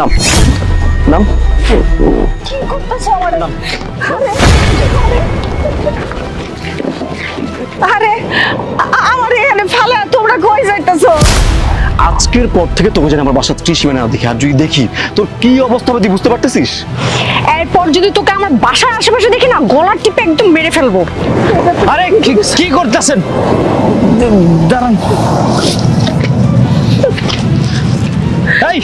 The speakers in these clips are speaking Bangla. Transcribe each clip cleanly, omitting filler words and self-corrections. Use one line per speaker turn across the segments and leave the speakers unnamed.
নাম নাম
কি করতেছ আমারে? আরে আমারে এখানে ফেলে তোমরা কই যাইতেছো?
আজকের পর থেকে তোকে যেন আমার বাসার ত্রিসীমানা না দেখি, আর যদি দেখি তোর কি অবস্থা হবে তুই বুঝতে পারতেছিস?
এরপর যদি তোকে আমার বাসার আশেপাশে দেখি না, গলার টিপে একদম মেরে ফেলবো।
আরে কি করতেছেন? দাঁড়ান। এই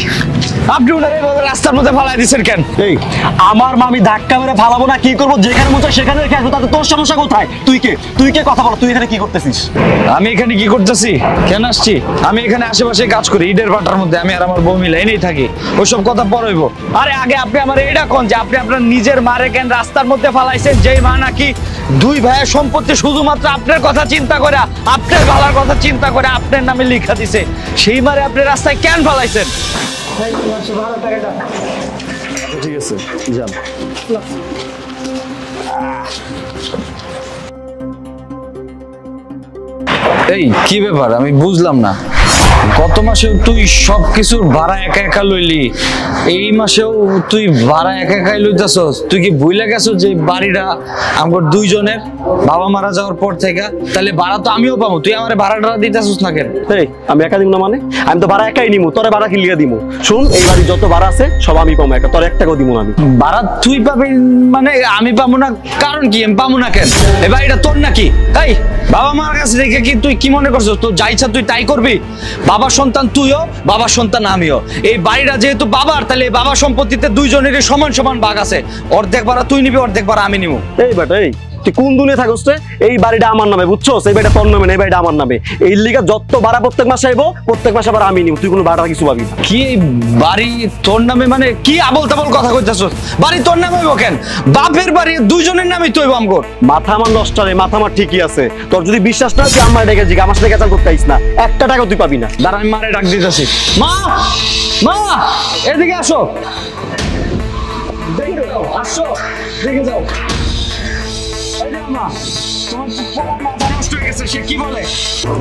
আপনি ওনার এইভাবে রাস্তার মধ্যে ফালাই দিচ্ছেন কেন?
এই আমার মামি ধাক্কা মেরে ফালাবো না কি করবো, যেখানে মন চায় সেখানে রেখে আসবো, তাতে তোর সমস্যা কোথায়? তুই কে কথা বল, তুই এখানে কি করতেছিস?
আমি এখানে কি করতেছি, কেন আসছি? আমি এখানে আশেপাশে কাজ করি, ইটের ভাটার মধ্যে আমি আর আমার বউ মিলে এনেই থাকি। ওইসব কথা পরে হইব। আরে আগে আপনি আমার এইটা কোন যে আপনি আপনার নিজের মারে কেন রাস্তার মধ্যে ফালাইছেন, যেই মা নাকি দুই ভাইয়ের সম্পত্তি শুধুমাত্র আপনার কথা চিন্তা করে, আপনার ভালোর কথা চিন্তা করে আপনার নামে লিখা দিছে, সেই মারে আপনি রাস্তায় কেন ফালাইছেন?
ঠিক আছে যান।
এই কি ব্যাপার আমি বুঝলাম না, গত মাসেও তুই সবকিছুর ভাড়া একা একা লইলি, এই মাসেও তুই ভাড়া একা একাই লইতেছস। তুই কি ভুলে গেছো যে বাড়িটা আমার দুইজনের, বাবা মারা যাওয়ার পর থেকে? তাহলে ভাড়া তো আমিও পাবো, তুই আমার ভাড়াটা দিতেছস না কেন?
এই আমি একা দিব না মানে? আমি তো ভাড়া একাই নিমু, তোরে ভাড়া কি লিয়ে দিমু? শুন, এই বাড়ি যত ভাড়া আছে সব আমি পাবো, একটা তোর 1 টাকাও দিব না আমি।
ভাড়া তুই পাবি মানে আমি পাবো না? কারণ কি আমি পাবো না কেন? এই বাড়িটা তোর নাকি? এই বাবা মার কাছে দেখে কি তুই কি মনে করছিস তোর যা ইচ্ছা তুই তাই করবি? বাবার সন্তান তুইও, বাবার সন্তান আমিও। এই বাড়িটা যেহেতু বাবার, তাহলে এই বাবার সম্পত্তিতে দুইজনেরই সমান সমান ভাগ আছে। অর্ধেক ভাড়া তুই নিবি, অর্ধেক ভাড়া আমি নিবো।
এই বেটা এই তুই কোন দুনিয়া থাকস রে? এই বাড়িটা আমার নামে, বুঝছস? এই বাড়িটা তোর নামে না, এই বাড়িটা আমার নামে। এই লিগা যত ভাড়া প্রত্যেক মাসে আইবো, প্রত্যেক মাসে আবার আমি নিব, তুই কোনো ভাড়া কিছু পাবি না।
কি এই বাড়ি তোর নামে মানে কি আবল তাবল কথা কইতাছস? বাড়ি তোর নামে হইব কেন? বাপের বাড়ি দুইজনের নামে তুই আমগর।
মাথা আমার নষ্ট রে, মাথা আমার ঠিকই আছে। তোর যদি বিশ্বাস না হয় তুই আমার ডেকে জিগা, আমার সাথে কেচাল করতে আইস না, 1 টাকাও তুই পাবি না।
দাঁড়া আমি মারে ডাক দিতেছি। মা মা এদিকে আসো, দেখে যাও, আসো দেখে যাও। এই যে মা, তোমার পুরো মাথা নষ্ট হয়ে গেছে। সে কি বলে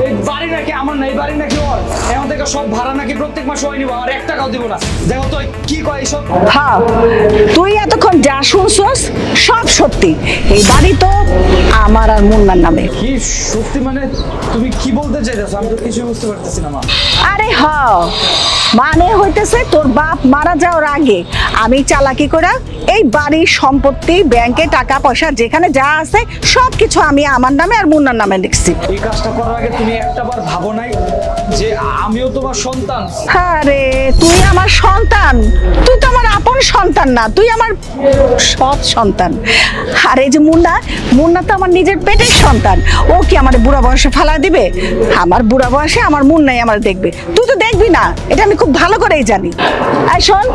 এই বাড়ি নাকি আমার না, এই বাড়ি নাকি ওর, এখন থেকে সব ভাড়া নাকি প্রত্যেক মাসে ওই নিব, আর 1 টাকাও দিব না। দেখো তো কি কয় এইসব।
হ্যাঁ, তুই এতক্ষণ যা শুনছস সব সত্যি। এই বাড়ি তো আমার আর মুন্নার নামে।
কি সত্যি মানে তুমি কি বলতে চাইতেছো? আমি তো কিছুই বুঝতে পারতেছি না মা।
আরে হ্যাঁ, মানে হইতেছে তোর বাপ মারা যাওয়ার আগে আমি চালাকি করে এই বাড়ির সম্পত্তি, ব্যাংকে টাকা পয়সা যেখানে যা আছে সবকিছু আমি আমার নামে আর মুন্নার নামে লিখছি।
এই কাজটা করার আগে তুমি একটাবার ভাবো নাই যে আমিও তোমার সন্তান?
আরে তুই আমার সন্তান, তুই তো আমার আপন সন্তান না, তুই আমার সৎ সন্তান। আর এই যে মুন্না, মুন্না তো আমার নিজের পেটের সন্তান। ও কি আমার বুড়া বয়সে ফালা দিবে? আমার বুড়া বয়সে আমার মুন্নাই আমার দেখবে, তুই তো দেখবি না, এটা আমি খুব ভালো করেই জানি। এই শোন,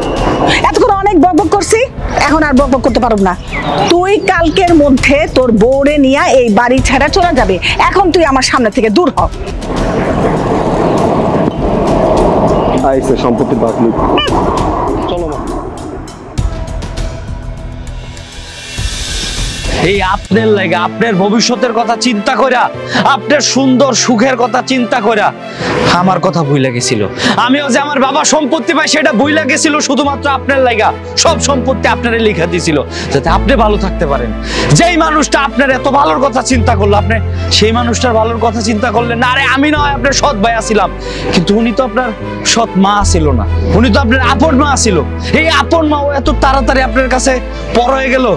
এতক্ষণ অনেক বকবক করছি, এখন আর বকবক করতে পারব না। তুই কালকের মধ্যে তোর বউরে নিয়ে এই বাড়ি ছেড়ে চলে যাবে। এখন তুই আমার সামনে থেকে দূর হ।
আইছে সম্পত্তির ভাগ নিব। চলো মা।
এই আপনার লাগে, আপনার ভবিষ্যতের কথা চিন্তা কইরা, আপনার সুন্দর সুখের কথা চিন্তা কইরা আমার কথা ভুইলা গেছিল। আমিও যে আমার বাবা সম্পত্তি পাই সেটা ভুইলা গেছিল শুধুমাত্র আপনার লাগা। সব সম্পত্তি আপনারে লেখা দিয়েছিল যাতে আপনি ভালো থাকতে পারেন। যেই মানুষটা আপনার এত ভালোর কথা চিন্তা করলো, আপনি সেই মানুষটার ভালোর কথা চিন্তা করলেন না। আরে আমি নয় আপনার সৎ ভাই ছিলাম, কিন্তু উনি তো আপনার সৎ মা ছিল না, উনি তো আপনার আপন মা ছিল। এই আপন মাও এত তাড়াতাড়ি আপনার কাছে পর হয়ে গেল।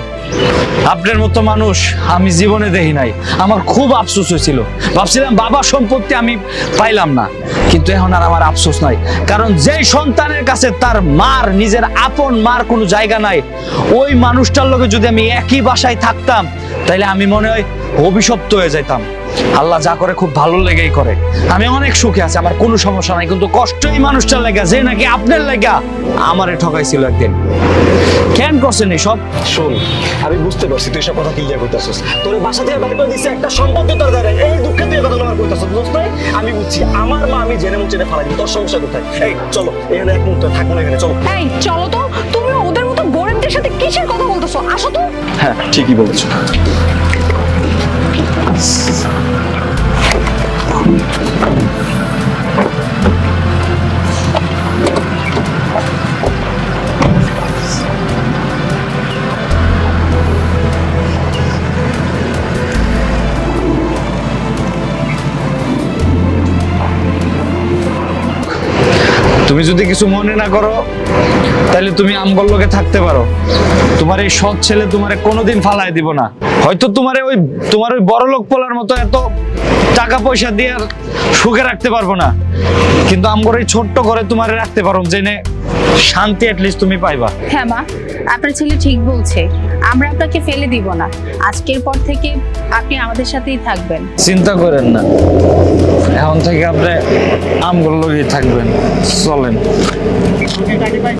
আপনার মতো মানুষ আমি জীবনে দেখি নাই। আমার খুব আফসোস হয়েছিল, ভাবছিলাম বাবার সম্পত্তি আমি পাইলাম না, কিন্তু এখন আর আমার আফসোস নাই। কারণ যেই সন্তানের কাছে তার মার, নিজের আপন মার কোনো জায়গা নাই, ওই মানুষটার লগে যদি আমি একই বাসায় থাকতাম তাইলে আমি মনে হয় অভিশপ্ত হয়ে যাইতাম। আল্লাহ যা করে খুব ভালো লেগেই করে। আমি অনেক সুখে আছি, আমার কোনো সমস্যা নাই, কিন্তু কষ্ট এই মানুষটার লেগা যে নাকি আপনার লেগা আমারে ঠকাইছিল একদিন। কেন করছেন এই সব?
শোন, আমি বুঝতে পারছি তুই সব কথা ক্লিয়ার করতেছস। তোর বাসা থেকে বাইরে করে দিছে, একটা সম্পত্তি তোর জায়গায়, এই দুঃখে তুই কথা আমার কইতাছস। বুঝছ না? আমি বুঝছি আমার মা আমি জেনে মুচে ফালাই দিব, তোর সমস্যা কোথায়? এই চলো, এখানে এক মুহূর্ত থাকবো না, এখানে চলো।
এই চলো তো, তুমি ওদের মতো গরিবদের সাথে কিসের কথা বলতেছো? আসো তো।
হ্যাঁ ঠিকই বলেছো।
তুমি যদি কিছু মনে না করো তাহলে তুমি আমগর লোকে থাকতে পারো। তোমার এই সৎ ছেলে তোমারে কোনোদিন ফালায় দিব না। হয়তো তোমার ওই বড় লোক পোলার মতো এত টাকা পয়সা দিয়ে আর সুখে রাখতে পারবো না, কিন্তু আমগর এই ছোট্ট ঘরে তোমারে রাখতে পারো, জেনে শান্তি অ্যাটলিস্ট তুমি পাইবা।
হ্যাঁ মা, আপনার ছেলে ঠিক বলছে, আমরা আপনাকে ফেলে দিব না। আজকের পর থেকে আপনি আমাদের সাথেই থাকবেন।
চিন্তা করেন না, এখন থেকে আপনি আমগর লোকই থাকবেন। চলেন।